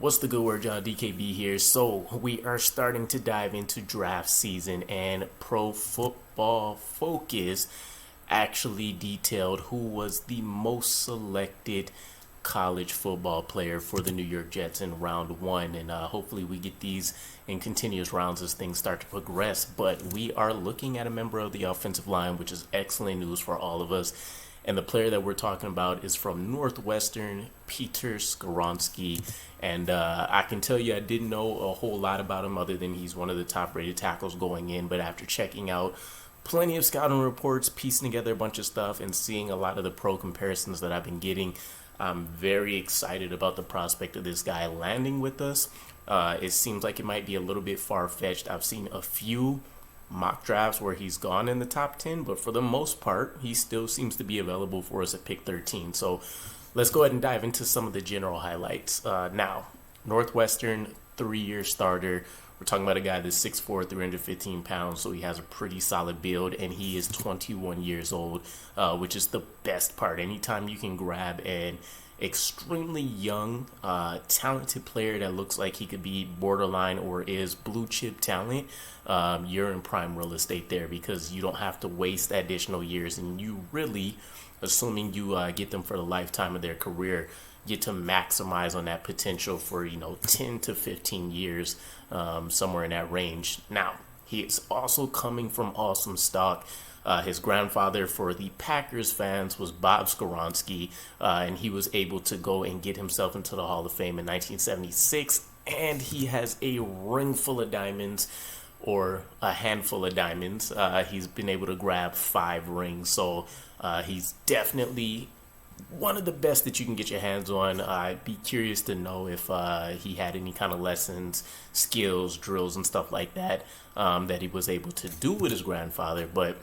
What's the good word, y'all? DKB here. So we are starting to dive into draft season, and Pro Football Focus actually detailed who was the most selected college football player for the New York Jets in round one. And hopefully we get these in continuous rounds as things start to progress. But we are looking at a member of the offensive line, which is excellent news for all of us. And the player that we're talking about is from Northwestern, Peter Skoronski. And I can tell you I didn't know a whole lot about him other than he's one of the top-rated tackles going in. But after checking out plenty of scouting reports, piecing together a bunch of stuff, and seeing a lot of the pro comparisons that I've been getting, I'm very excited about the prospect of this guy landing with us. It seems like it might be a little bit far-fetched. I've seen a few mock drafts where he's gone in the top 10, but for the most part, he still seems to be available for us at pick 13. So let's go ahead and dive into some of the general highlights. Now, Northwestern, 3-year starter. We're talking about a guy that's 6'4", 315 pounds, so he has a pretty solid build, and he is 21 years old, which is the best part. Anytime you can grab an extremely young, talented player that looks like he could be borderline or is blue chip talent, you're in prime real estate there, because you don't have to waste additional years, and you really, assuming you get them for the lifetime of their career, get to maximize on that potential for 10 to 15 years, somewhere in that range. Now, he is also coming from awesome stock. His grandfather, for the Packers fans, was Bob Skoronski, and he was able to go and get himself into the Hall of Fame in 1976, and he has a ring full of diamonds, or a handful of diamonds. He's been able to grab 5 rings, so he's definitely one of the best that you can get your hands on. I'd be curious to know if he had any kind of lessons, skills, drills, and stuff like that that he was able to do with his grandfather, but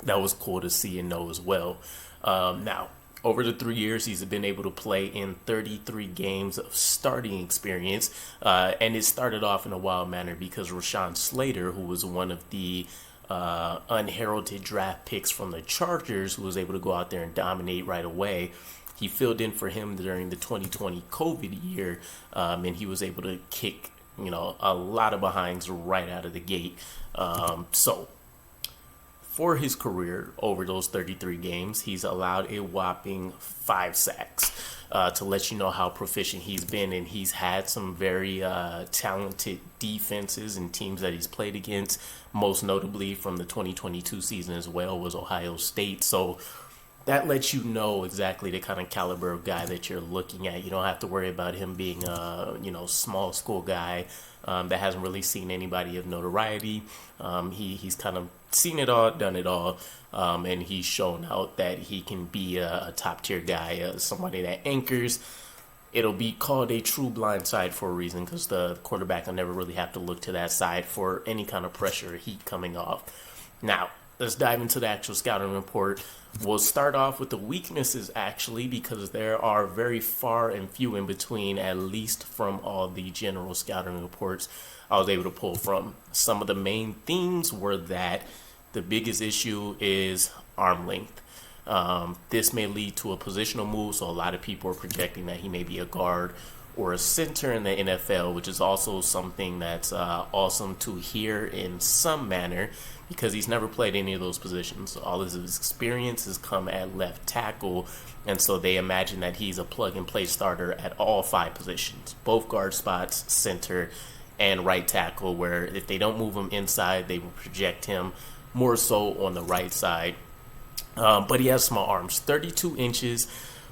that was cool to see and know as well. Now, over the 3 years, he's been able to play in 33 games of starting experience, and it started off in a wild manner because Rashawn Slater, who was one of the unheralded draft picks from the Chargers, who was able to go out there and dominate right away, he filled in for him during the 2020 COVID year, and he was able to kick a lot of behinds right out of the gate. So for his career, over those 33 games, he's allowed a whopping 5 sacks, to let you know how proficient he's been. And he's had some very talented defenses and teams that he's played against, most notably from the 2022 season as well was Ohio State. So that lets you know exactly the kind of caliber of guy that you're looking at. You don't have to worry about him being a small school guy that hasn't really seen anybody of notoriety. He's kind of seen it all, done it all, and he's shown out that he can be a top tier guy, somebody that anchors. It'll be called a true blind side for a reason, because the quarterback will never really have to look to that side for any kind of pressure or heat coming off. Now, let's dive into the actual scouting report. We'll start off with the weaknesses, actually, because there are very far and few in between, at least from all the general scouting reports I was able to pull from. Some of the main themes were that the biggest issue is arm length. This may lead to a positional move, so a lot of people are projecting that he may be a guard or a center in the NFL, which is also something that's awesome to hear in some manner, because he's never played any of those positions. All of his experience has come at left tackle, and so they imagine that he's a plug-and-play starter at all 5 positions, both guard spots, center, and right tackle, where if they don't move him inside, they will project him more so on the right side. But he has small arms, 32 inches.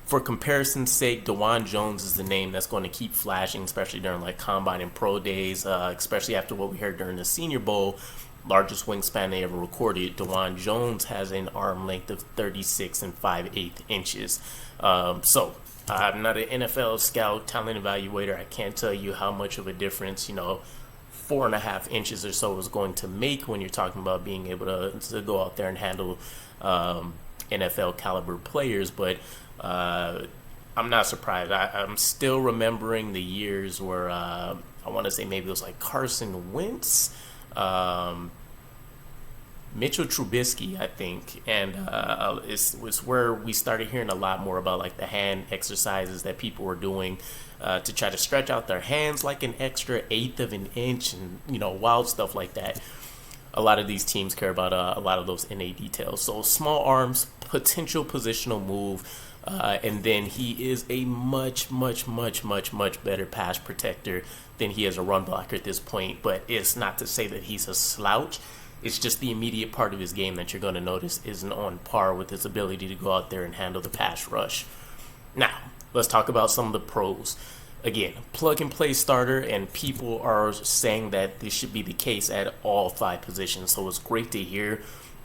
For comparison's sake, DeJuan Jones is the name that's going to keep flashing, especially during combine and pro days, especially after what we heard during the Senior Bowl. Largest wingspan they ever recorded. DeJuan Jones has an arm length of 36 and 5/8 inches. So I'm not an NFL scout, talent evaluator. I can't tell you how much of a difference 4.5 inches or so is going to make when you're talking about being able to go out there and handle NFL caliber players, but I'm not surprised. I'm still remembering the years where I want to say maybe it was Carson Wentz, Mitchell Trubisky, I think, and it's where we started hearing a lot more about like the hand exercises that people were doing to try to stretch out their hands like an extra eighth of an inch, and wild stuff like that. A lot of these teams care about a lot of those innate details. So small arms, potential positional move, and then he is a much better pass protector than he is a run blocker at this point. But it's not to say that he's a slouch. It's just the immediate part of his game that you're going to notice isn't on par with his ability to go out there and handle the pass rush. Now, let's talk about some of the pros. Again, plug and play starter, and people are saying that this should be the case at all 5 positions. So it's great to hear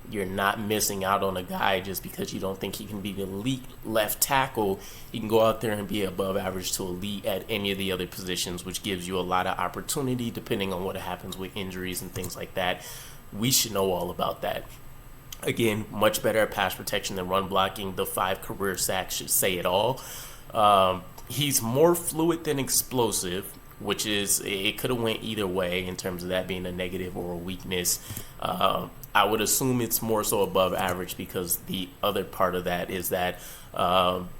you're not missing out on a guy just because you don't think he can be the elite left tackle. He can go out there and be above average to elite at any of the other positions, which gives you a lot of opportunity depending on what happens with injuries and things like that. We should know all about that. Again, much better at pass protection than run blocking. The 5 career sacks should say it all. He's more fluid than explosive, which is, it could have went either way in terms of that being a negative or a weakness. I would assume it's more so above average because the other part of that is that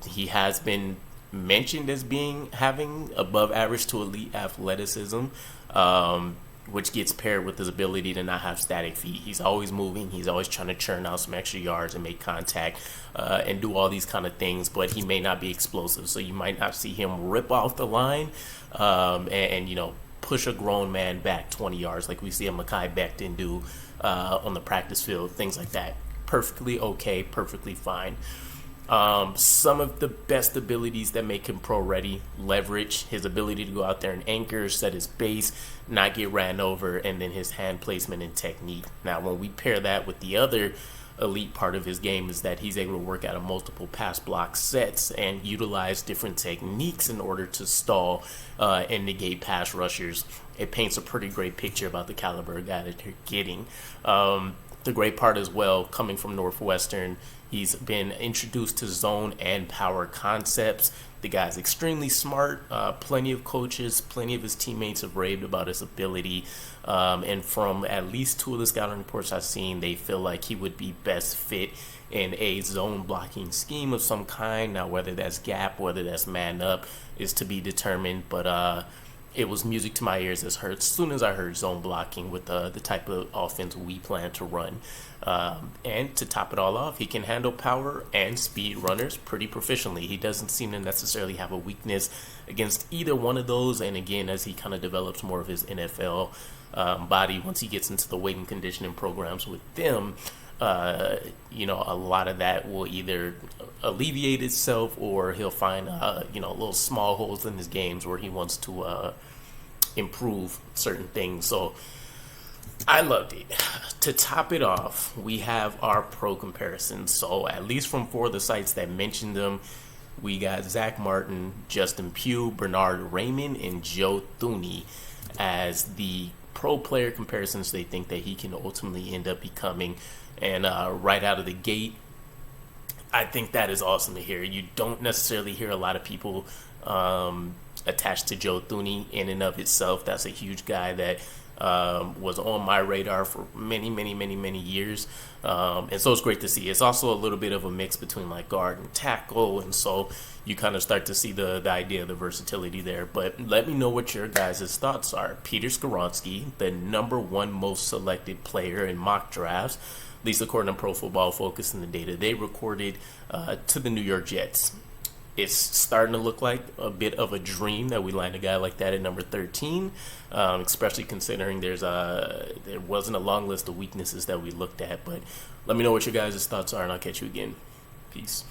he has been mentioned as having above average to elite athleticism, which gets paired with his ability to not have static feet. He's always moving. He's always trying to churn out some extra yards and make contact and do all these kind of things, but he may not be explosive. So you might not see him rip off the line and push a grown man back 20 yards like we see a Mekhi Becton do on the practice field, things like that. Perfectly okay, perfectly fine. Some of the best abilities that make him pro ready: leverage, his ability to go out there and anchor, set his base, not get ran over, and then his hand placement and technique. Now, when we pair that with the other elite part of his game, is that he's able to work out of multiple pass block sets and utilize different techniques in order to stall and negate pass rushers. It paints a pretty great picture about the caliber of guy that they're getting. The great part as well, coming from Northwestern, he's been introduced to zone and power concepts. The guy's extremely smart. Plenty of coaches, plenty of his teammates have raved about his ability. And from at least 2 of the scouting reports I've seen, they feel like he would be best fit in a zone blocking scheme of some kind. Now, whether that's gap, whether that's man up, is to be determined. But it was music to my ears as soon as I heard zone blocking with the type of offense we plan to run. And to top it all off, he can handle power and speed runners pretty proficiently. He doesn't seem to necessarily have a weakness against either one of those. And again, as he kind of develops more of his NFL body, once he gets into the weight and conditioning programs with them, a lot of that will either alleviate itself, or he'll find little small holes in his games where he wants to improve certain things. So I loved it. To top it off, we have our pro comparisons. So at least from 4 of the sites that mentioned them, we got Zach Martin, Justin Pugh, Bernard Raymond, and Joe Thuney as the pro player comparisons they think that he can ultimately end up becoming. And right out of the gate, I think that is awesome to hear. You don't necessarily hear a lot of people attached to Joe Thuney in and of itself. That's a huge guy that was on my radar for many years. And so it's great to see. It's also a little bit of a mix between like guard and tackle. And so you kind of start to see the idea of the versatility there. But let me know what your guys' thoughts are. Peter Skoronski, the #1 most selected player in mock drafts, at least according to Pro Football Focus and the data they recorded, to the New York Jets. It's starting to look like a bit of a dream that we land a guy like that at number 13, especially considering there wasn't a long list of weaknesses that we looked at. But let me know what your guys' thoughts are, and I'll catch you again. Peace.